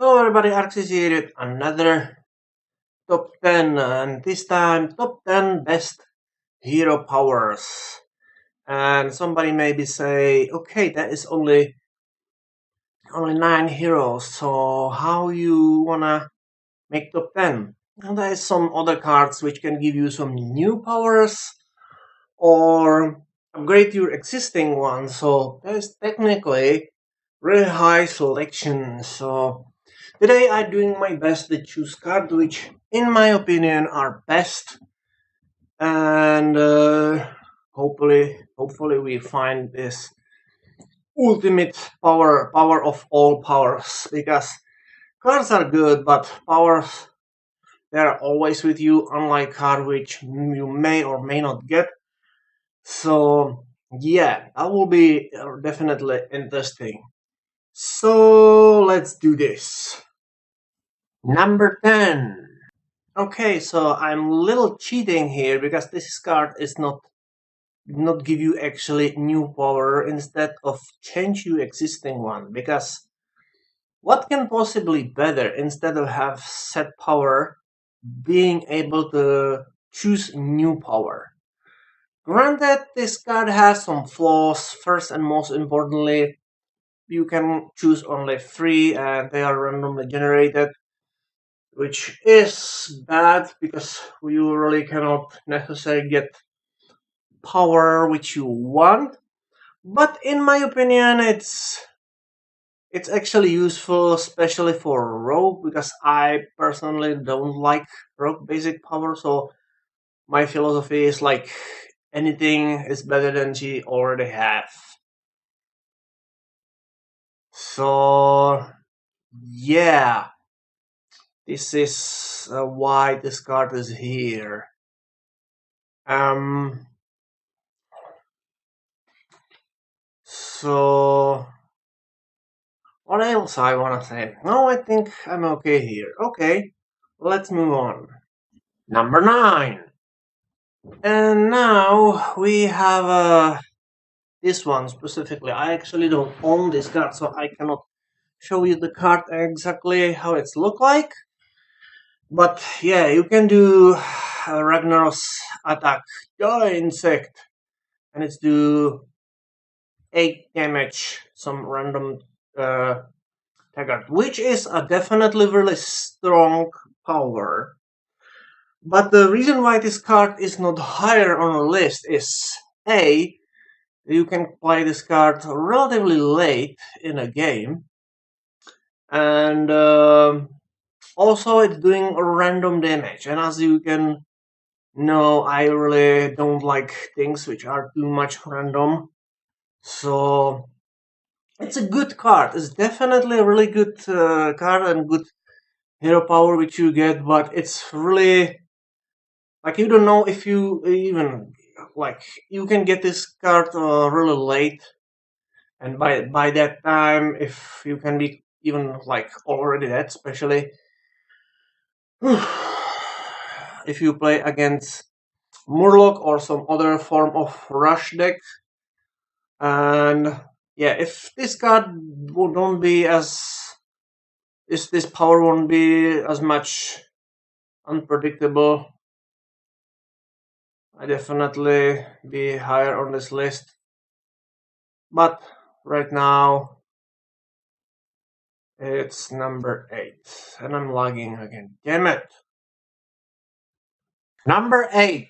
Hello everybody, Arxis here with another top 10 and this time top 10 best hero powers. And somebody maybe say, okay, that is only 9 heroes, so how you wanna make top 10? And there is some other cards which can give you some new powers or upgrade your existing one, so that is technically really high selection. So today I'm doing my best to choose cards which, in my opinion, are best, and hopefully we find this ultimate power of all powers. Because cards are good, but powers they are always with you, unlike card which you may or may not get. So yeah, that will be definitely interesting. So let's do this. Number 10. Okay, so I'm little cheating here because this card is not give you actually new power instead of change you existing one. Because what can possibly better instead of have set power being able to choose new power? Granted, this card has some flaws. First and most importantly, you can choose only 3 and they are randomly generated, which is bad because you really cannot necessarily get power which you want. But in my opinion, it's actually useful, especially for rogue, because I personally don't like rogue basic power. So my philosophy is like anything is better than she already have. So yeah, this is why this card is here. Um, So, what else I wanna say? No, I think I'm okay here. Okay, let's move on. Number 9. And now we have this one specifically. I actually don't own this card, so I cannot show you the card exactly how it's look like. But yeah, you can do Ragnar's attack, the insect, and it's do 8 damage, some random uh, Taggart, which is a definitely really strong power. But the reason why this card is not higher on the list is A, you can play this card relatively late in a game, and also it's doing random damage. And as you can know, I really don't like things which are too much random. So it's a good card. It's definitely a really good card and good hero power which you get, but it's really like you don't know if you even like you can get this card really late, and by that time, if you can be even like already dead, especially if you play against Murloc or some other form of rush deck, and yeah, if this card don't be as this power won't be as much unpredictable, I definitely be higher on this list. But right now it's number 8. And I'm lagging again. Damn it. Number 8.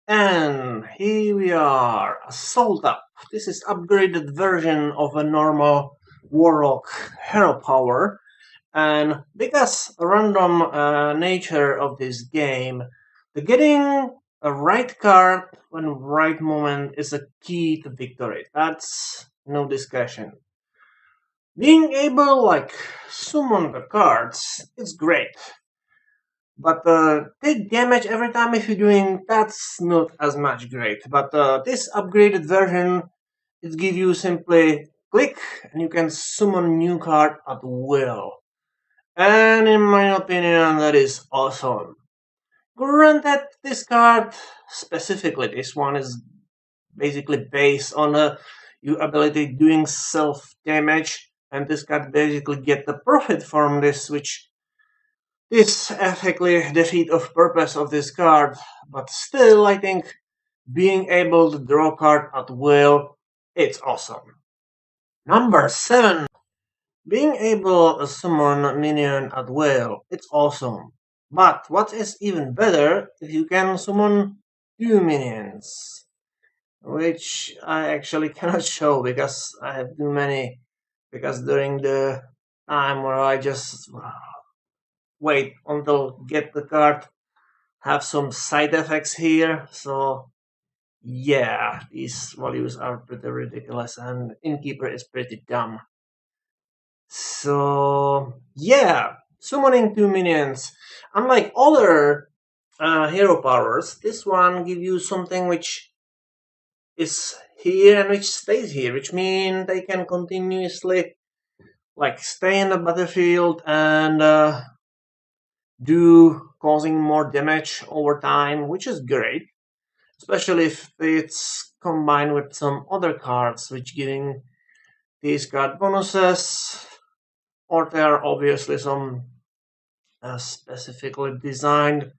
And here we are. Salta. This is upgraded version of a normal Warlock hero power. And because random nature of this game, the getting a right card when right moment is a key to victory. That's no discussion. Being able like summon the cards is great, but take damage every time if you're doing that's not as much great. But this upgraded version it gives you simply click and you can summon new card at will. And in my opinion, that is awesome. Granted, this card, specifically this one, is basically based on your ability doing self damage, and this card basically get the profit from this, which is ethically defeat of purpose of this card. But still, I think being able to draw card at will, it's awesome. Number 7. Being able to summon minion at will, it's awesome. But what is even better if you can summon 2 minions, which I actually cannot show because I have too many. Because during the time where I just wait until get the card, have some side effects here. So yeah, these values are pretty ridiculous, and Innkeeper is pretty dumb. So yeah, summoning 2 minions. Unlike other hero powers, this one give you something which is here and which stays here, which means they can continuously like stay in the battlefield and do causing more damage over time, which is great, especially if it's combined with some other cards which giving these card bonuses, or there are obviously some specifically designed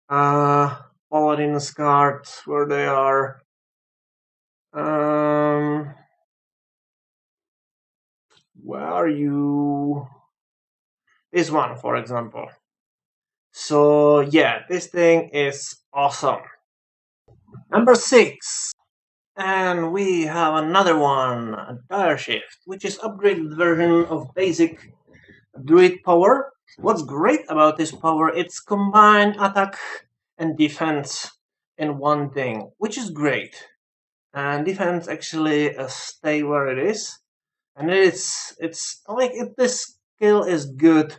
paladins cards where they are where are you? This one, for example. So yeah, this thing is awesome. Number 6. And we have another one, a Dire Shift, which is upgraded version of basic Druid power. What's great about this power, it's combined attack and defense in one thing, which is great. And defense actually stay where it is. And it's like if this skill is good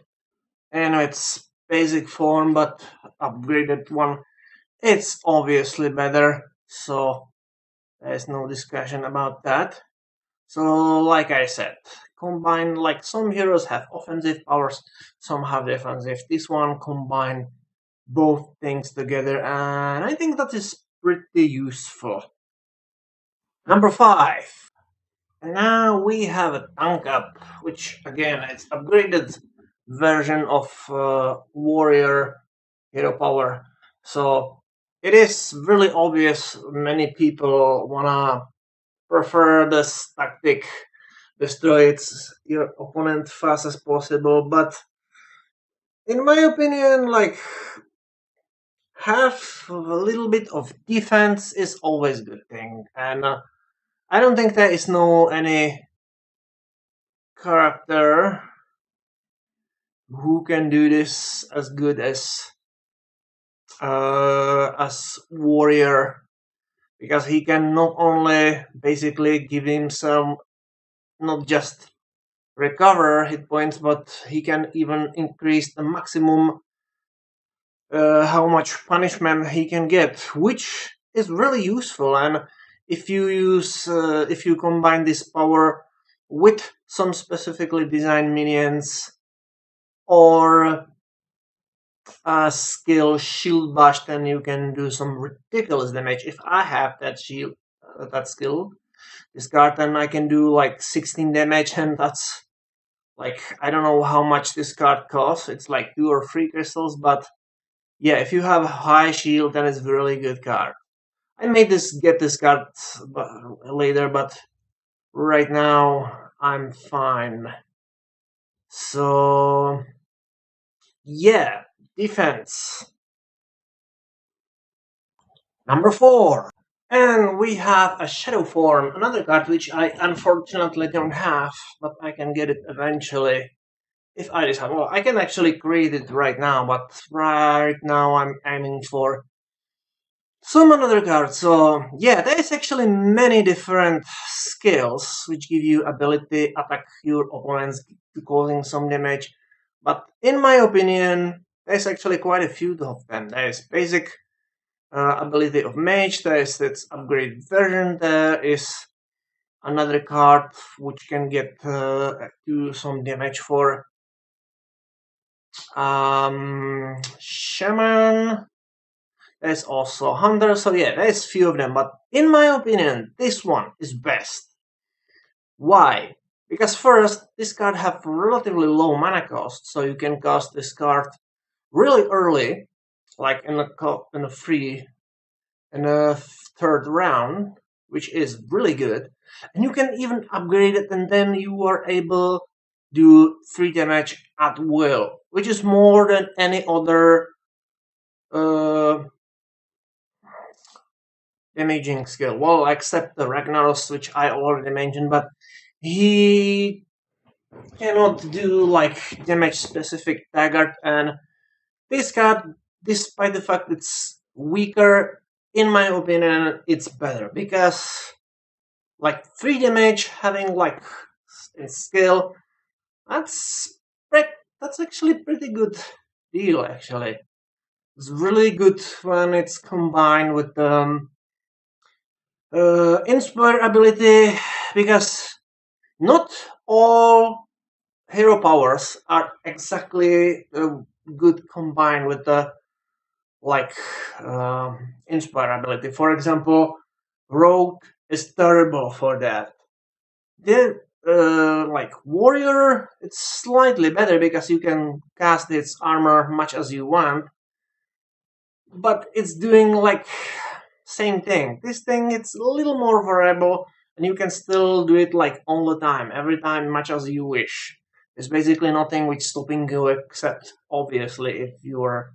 in its basic form, but upgraded one, it's obviously better. So there's no discussion about that. So, like I said, combined, like some heroes have offensive powers, some have defensive. This one combined both things together, and I think that is pretty useful. Number 5. And now we have a tank up, which again is upgraded version of warrior hero power. So it is really obvious many people wanna prefer this tactic, destroy your opponent fast as possible, but in my opinion, like have a little bit of defense is always a good thing, and I don't think there is no any character who can do this as good as warrior, because he can not only basically give himself not just recover hit points, but he can even increase the maximum how much punishment he can get, which is really useful. And if you combine this power with some specifically designed minions or a skill shield bash, then you can do some ridiculous damage. If I have that shield, that skill, this card, then I can do like 16 damage, and that's like I don't know how much this card costs. It's like 2 or 3 crystals, but yeah, if you have a high shield, then it's a really good card. I may get this card later, but right now I'm fine. So yeah, defense. Number 4. And we have a Shadow Form, another card which I unfortunately don't have, but I can get it eventually if I decide. Well, I can actually create it right now, but right now I'm aiming for some another card. So yeah, there's actually many different skills which give you ability attack your opponents to causing some damage. But in my opinion, there's actually quite a few of them. There's basic ability of mage, there is its upgraded version, there is another card which can get do some damage for shaman. There's also hunter, so yeah, there's few of them, but in my opinion, this one is best. Why? Because first, this card have relatively low mana cost, so you can cast this card really early, like in a free in a third round, which is really good. And you can even upgrade it, and then you are able to do 3 damage at will, which is more than any other uh, damaging skill. Well, except the Ragnaros, which I already mentioned, but he cannot do like damage specific dagger, and this card, despite the fact it's weaker, in my opinion, it's better because like 3 damage having like skill, that's that's actually pretty good deal actually. It's really good when it's combined with the inspire ability, because not all hero powers are exactly good combined with the like inspire ability. For example, rogue is terrible for that. The like warrior, it's slightly better because you can cast its armor much as you want, but it's doing like same thing. This thing, it's a little more variable, and you can still do it like all the time, every time, much as you wish. There's basically nothing which stopping you, except obviously if you are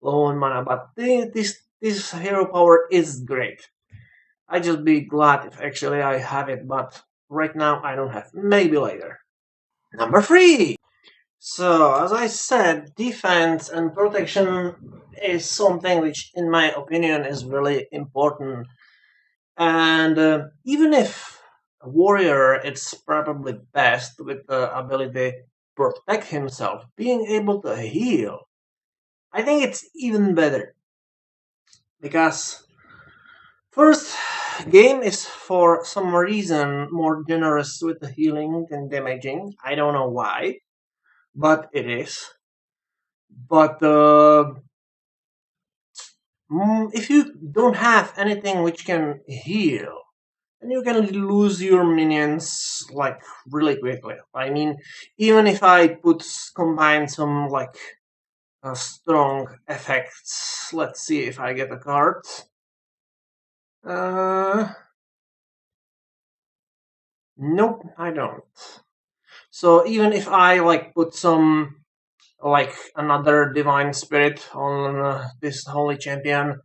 low on mana. But this hero power is great. I just be glad if actually I have it, but right now I don't have. Maybe later. Number 3. So, as I said, defense and protection is something which, in my opinion, is really important. And even if a warrior, it's probably best with the ability to protect himself, being able to heal, I think it's even better. Because, first, game is for some reason more generous with the healing than damaging. I don't know why, but it is. But if you don't have anything which can heal, then you can lose your minions like really quickly. I mean, even if I combine some like strong effects, let's see if I get a card. Uh, nope, I don't. So even if I like put some like another divine spirit on this holy champion,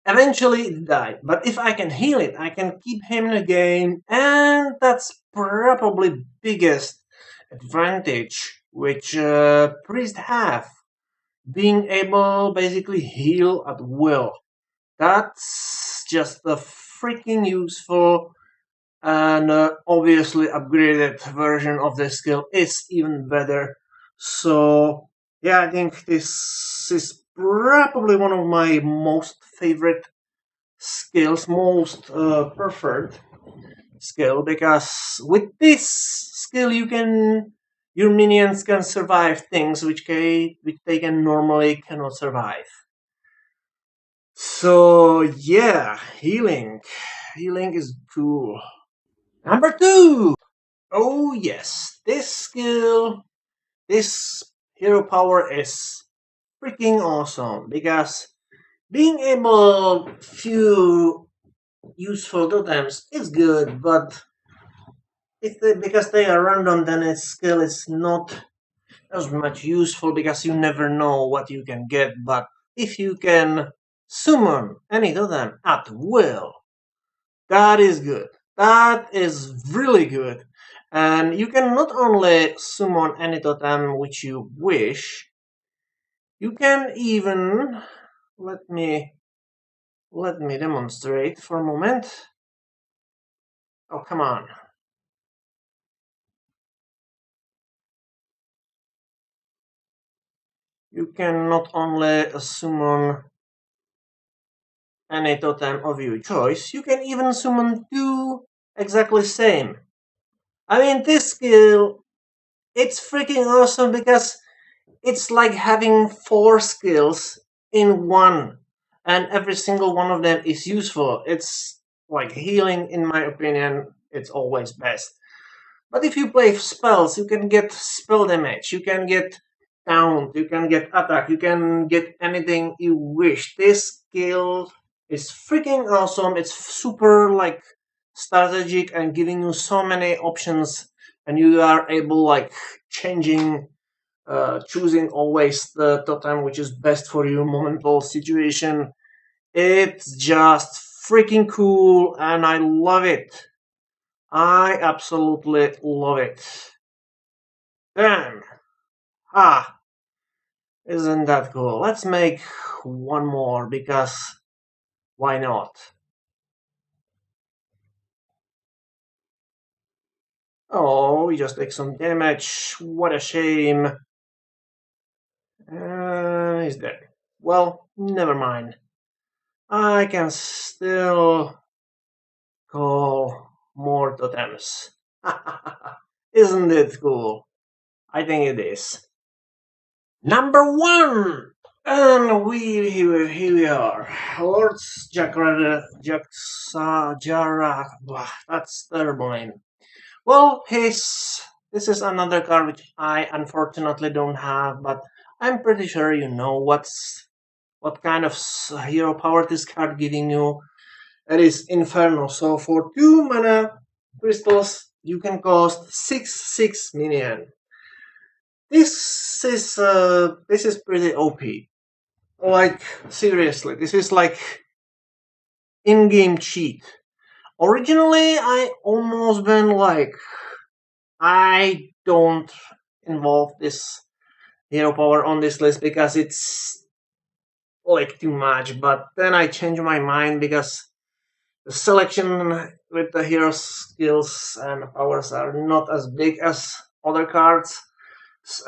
eventually it died. But if I can heal it, I can keep him in the game, and that's probably biggest advantage which priests have, being able basically heal at will. That's just a freaking useful, and obviously upgraded version of the skill is even better. So yeah, I think this is probably one of my most favorite skills, most preferred skill, because with this skill your minions can survive things which they can normally cannot survive. So yeah, healing is cool. Number 2. Oh yes, this hero power is freaking awesome, because being able few useful totems is good, but because they are random, then its skill is not as much useful, because you never know what you can get. But if you can summon any totem at will, that is good. That is really good. And you can not only summon any totem which you wish, you can even let me demonstrate for a moment. Oh, come on. You can not only summon any totem of your choice, you can even summon 2 exactly same. I mean, this skill, it's freaking awesome, because it's like having 4 skills in one, and every single one of them is useful. It's like healing, in my opinion, it's always best. But if you play spells, you can get spell damage, you can get taunt, you can get attack, you can get anything you wish. This skill is freaking awesome. It's super like strategic and giving you so many options, and you are able like changing, choosing always the totem which is best for your momental situation. It's just freaking cool, and I love it. I absolutely love it. Damn. Ah, isn't that cool? Let's make one more because why not? Oh, we just take some damage. What a shame. He's dead. Well, never mind. I can still call more totems. Isn't it cool? I think it is. Number one! And here we are. Lord's Jara. That's terrible name. Well, this is another card which I unfortunately don't have, but I'm pretty sure you know what kind of hero power this card giving you. It is Infernal. So for 2 mana crystals, you can cost 6/6 minion. This is pretty OP. Like seriously, this is like in-game cheat. Originally, I almost been like, I don't involve this hero power on this list because it's like too much. But then I changed my mind because the selection with the hero skills and powers are not as big as other cards.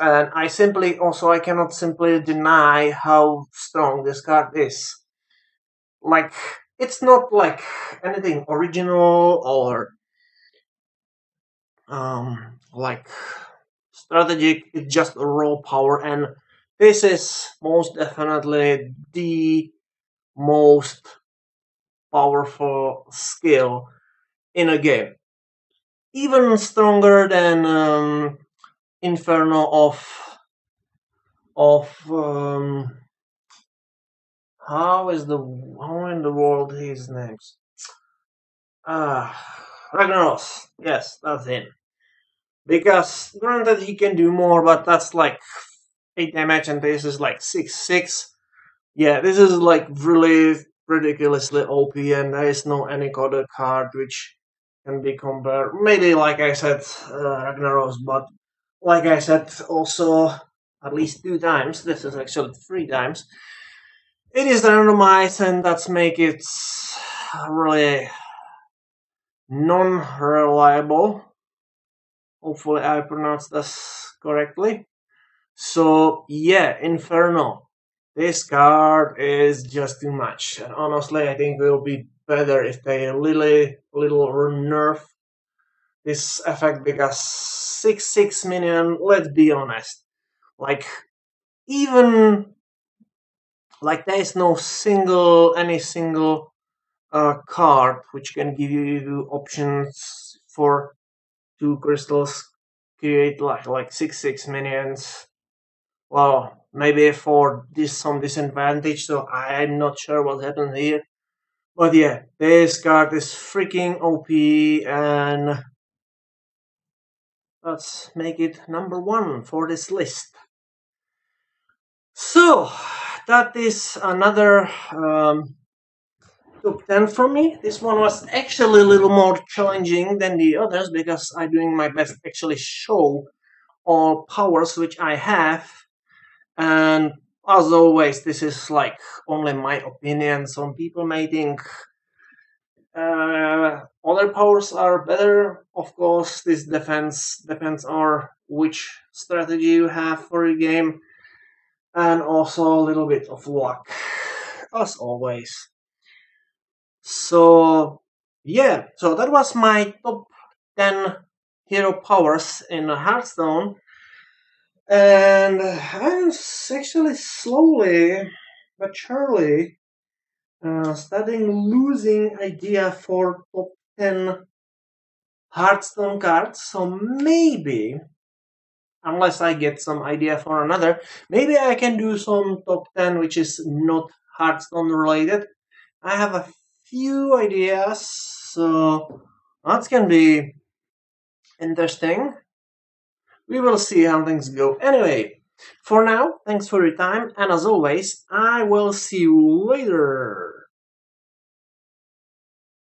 And I cannot simply deny how strong this card is. Like, it's not like anything original or like strategic. It's just raw power, and this is most definitely the most powerful skill in a game, even stronger than Inferno of how in the world his names? Ragnaros. Yes, that's him. Because granted he can do more, but that's like 8 damage, and this is like 6/6. Yeah, this is like really ridiculously OP, and there is no any other card which can be compared. Maybe like I said, Ragnaros, but like I said also at least 2 times. This is actually 3 times. It is randomized, and that's make it really non-reliable. Hopefully I pronounced this correctly. So yeah, Infernal. This card is just too much. And honestly, I think it will be better if they little nerf this effect because 6/6 minion, let's be honest. Like even like there is no any single card which can give you options for 2 crystals create like 6/6 minions. Well, maybe for this some disadvantage, so I'm not sure what happened here. But yeah, this card is freaking OP, and let's make it number 1 for this list. So that is another top 10 for me. This one was actually a little more challenging than the others because I'm doing my best to actually show all powers which I have. And as always, this is like only my opinion. Some people may think other powers are better. Of course, this depends on which strategy you have for your game, and also a little bit of luck, as always. So yeah, so that was my top 10 hero powers in Hearthstone. And I'm actually slowly but surely starting losing idea for top 10 Hardstone cards, so maybe, unless I get some idea for another, maybe I can do some top 10 which is not Hardstone related. I have a few ideas, so that can be interesting. We will see how things go. Anyway, for now, thanks for your time, and as always, I will see you later.